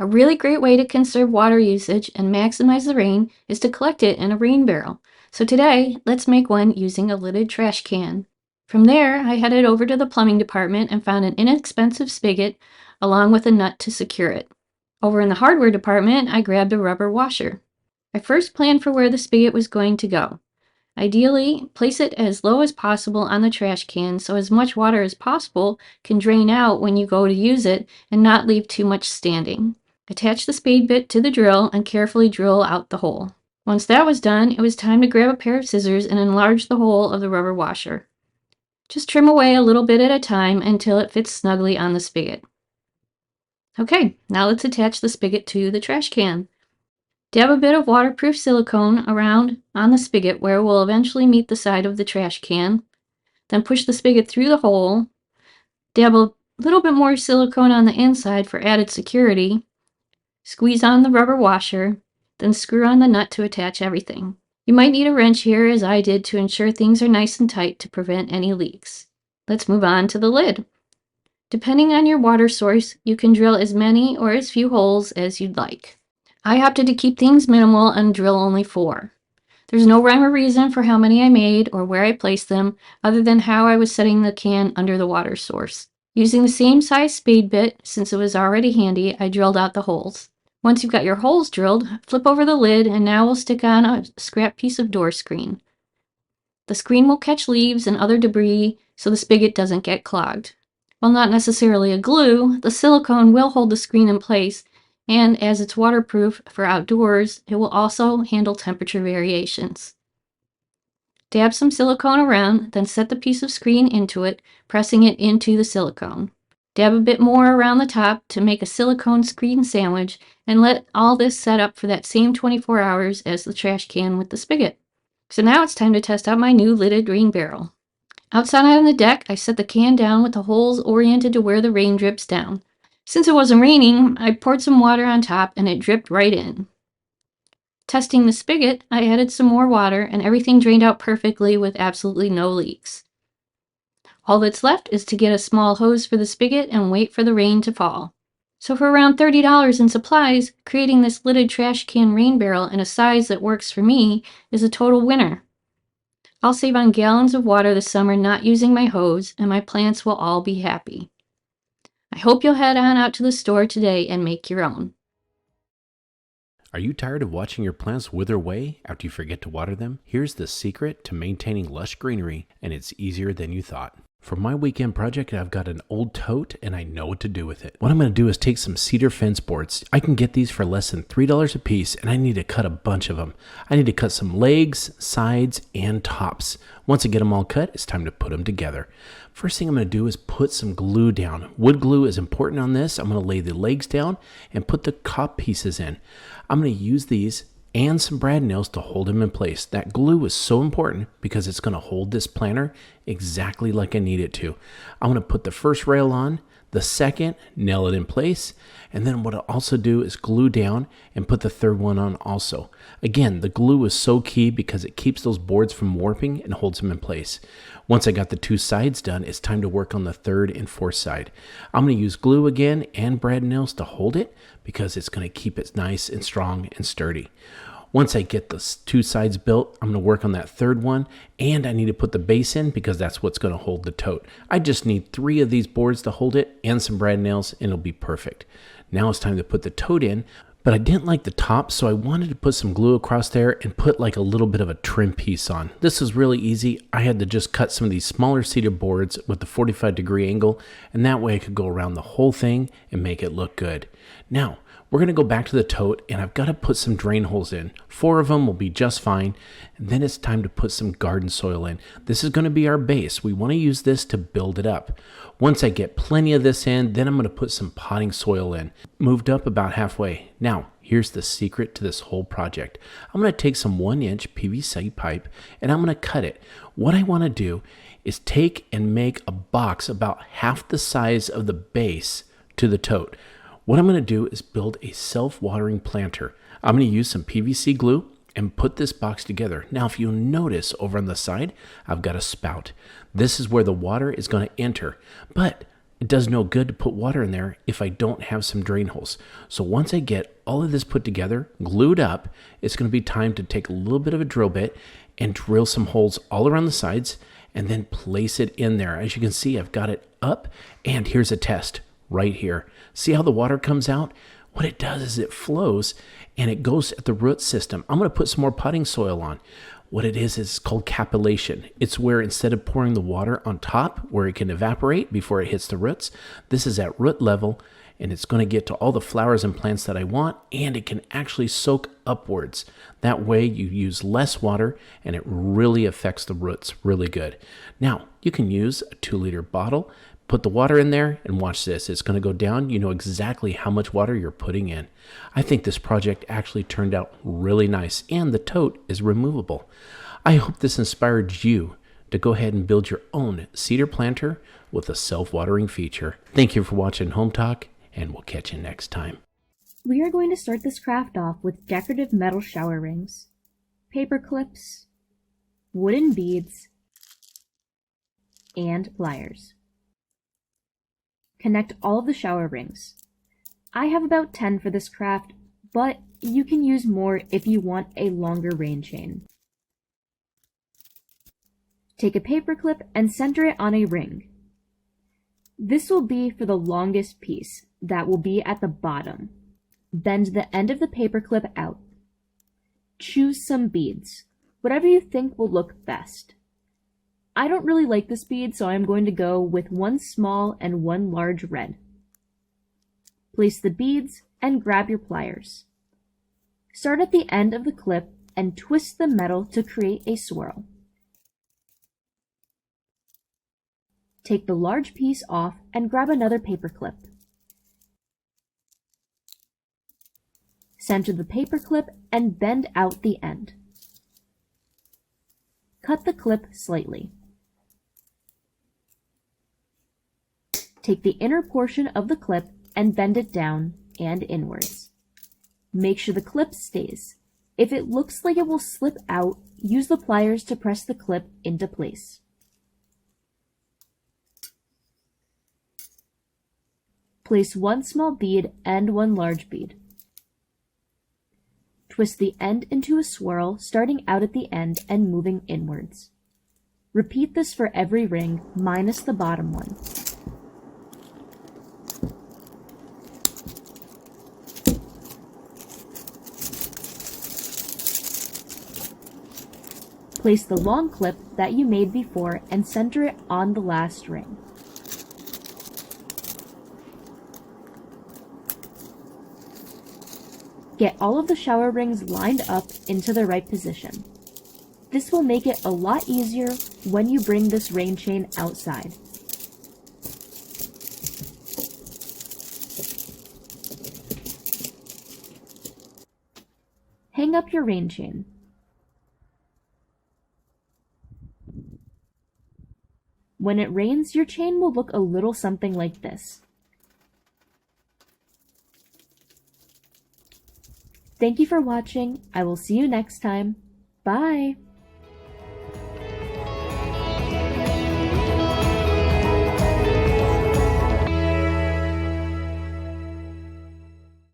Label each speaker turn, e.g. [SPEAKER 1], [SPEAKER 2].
[SPEAKER 1] A really great way to conserve water usage and maximize the rain is to collect it in a rain barrel. So today, let's make one using a lidded trash can. From there, I headed over to the plumbing department and found an inexpensive spigot along with a nut to secure it. Over in the hardware department, I grabbed a rubber washer. I first planned for where the spigot was going to go. Ideally, place it as low as possible on the trash can so as much water as possible can drain out when you go to use it and not leave too much standing. Attach the spade bit to the drill and carefully drill out the hole. Once that was done, it was time to grab a pair of scissors and enlarge the hole of the rubber washer. Just trim away a little bit at a time until it fits snugly on the spigot. Okay, now let's attach the spigot to the trash can. Dab a bit of waterproof silicone around on the spigot where it will eventually meet the side of the trash can. Then push the spigot through the hole. Dab a little bit more silicone on the inside for added security. Squeeze on the rubber washer, then screw on the nut to attach everything. You might need a wrench here, as I did, to ensure things are nice and tight to prevent any leaks. Let's move on to the lid. Depending on your water source, you can drill as many or as few holes as you'd like. I opted to keep things minimal and drill only 4. There's no rhyme or reason for how many I made or where I placed them, other than how I was setting the can under the water source. Using the same size spade bit, since it was already handy, I drilled out the holes. Once you've got your holes drilled, flip over the lid and now we'll stick on a scrap piece of door screen. The screen will catch leaves and other debris so the spigot doesn't get clogged. While not necessarily a glue, the silicone will hold the screen in place, and as it's waterproof for outdoors, it will also handle temperature variations. Dab some silicone around, then set the piece of screen into it, pressing it into the silicone. Dab a bit more around the top to make a silicone screen sandwich, and let all this set up for that same 24 hours as the trash can with the spigot. So now it's time to test out my new lidded rain barrel. Outside on the deck, I set the can down with the holes oriented to where the rain drips down. Since it wasn't raining, I poured some water on top and it dripped right in. Testing the spigot, I added some more water and everything drained out perfectly with absolutely no leaks. All that's left is to get a small hose for the spigot and wait for the rain to fall. So for around $30 in supplies, creating this lidded trash can rain barrel in a size that works for me is a total winner. I'll save on gallons of water this summer not using my hose, and my plants will all be happy. I hope you'll head on out to the store today and make your own.
[SPEAKER 2] Are you tired of watching your plants wither away after you forget to water them? Here's the secret to maintaining lush greenery, and it's easier than you thought. For my weekend project, I've got an old tote and I know what to do with it. What I'm going to do is take some cedar fence boards. I can get these for less than $3 a piece, and I need to cut a bunch of them. I need to cut some legs, sides, and tops. Once I get them all cut, it's time to put them together. First thing I'm going to do is put some glue down. Wood glue is important on this. I'm going to lay the legs down and put the top pieces in. I'm going to use these and some brad nails to hold them in place. That glue is so important because it's going to hold this planter exactly like I need it to. I'm going to put the first rail on, the second, nail it in place, and then what I'll also do is glue down and put the third one on also. Again, the glue is so key because it keeps those boards from warping and holds them in place. Once I got the 2 sides done, it's time to work on the 3rd and 4th side. I'm going to use glue again and brad nails to hold it because it's going to keep it nice and strong and sturdy. Once I get the 2 sides built, I'm going to work on that 3rd one, and I need to put the base in because that's what's going to hold the tote. I just need 3 of these boards to hold it and some brad nails, and it'll be perfect. Now it's time to put the tote in, but I didn't like the top, so I wanted to put some glue across there and put like a little bit of a trim piece on. This is really easy. I had to just cut some of these smaller cedar boards with the 45-degree angle, and that way I could go around the whole thing and make it look good. Now, we're going to go back to the tote, and I've got to put some drain holes in. 4 of them will be just fine. And then it's time to put some garden soil in. This is going to be our base. We want to use this to build it up. Once I get plenty of this in, then I'm going to put some potting soil in. Moved up about halfway. Now, here's the secret to this whole project. I'm going to take some 1-inch PVC pipe, and I'm going to cut it. What I want to do is take and make a box about half the size of the base to the tote. What I'm going to do is build a self-watering planter. I'm going to use some PVC glue and put this box together. Now, if you'll notice over on the side, I've got a spout. This is where the water is going to enter. But it does no good to put water in there if I don't have some drain holes. So once I get all of this put together, glued up, it's going to be time to take a little bit of a drill bit and drill some holes all around the sides and then place it in there. As you can see, I've got it up, and here's a test right here. See how the water comes out? What it does is it flows and it goes at the root system. I'm going to put some more potting soil on. What it is called capillation. It's where instead of pouring the water on top where it can evaporate before it hits the roots, this is at root level, and it's going to get to all the flowers and plants that I want, and it can actually soak upwards. That way you use less water and it really affects the roots really good. Now, you can use a 2-liter bottle, put the water in there, and watch this. It's going to go down. You know exactly how much water you're putting in. I think this project actually turned out really nice, and the tote is removable. I hope this inspired you to go ahead and build your own cedar planter with a self-watering feature. Thank you for watching Hometalk, and we'll catch you next time.
[SPEAKER 1] We are going to start this craft off with decorative metal shower rings, paper clips, wooden beads, and pliers. Connect all of the shower rings. I have about 10 for this craft, but you can use more if you want a longer rain chain. Take a paper clip and center it on a ring. This will be for the longest piece that will be at the bottom. Bend the end of the paper clip out. Choose some beads, whatever you think will look best. I don't really like this bead, so I'm going to go with one small and one large red. Place the beads and grab your pliers. Start at the end of the clip and twist the metal to create a swirl. Take the large piece off and grab another paper clip. Center the paper clip and bend out the end. Cut the clip slightly. Take the inner portion of the clip and bend it down and inwards. Make sure the clip stays. If it looks like it will slip out, use the pliers to press the clip into place. Place one small bead and one large bead. Twist the end into a swirl, starting out at the end and moving inwards. Repeat this for every ring, minus the bottom one. Place the long clip that you made before and center it on the last ring. Get all of the shower rings lined up into the right position. This will make it a lot easier when you bring this rain chain outside. Hang up your rain chain. When it rains, your chain will look a little something like this. Thank you for watching. I will see you next time. Bye!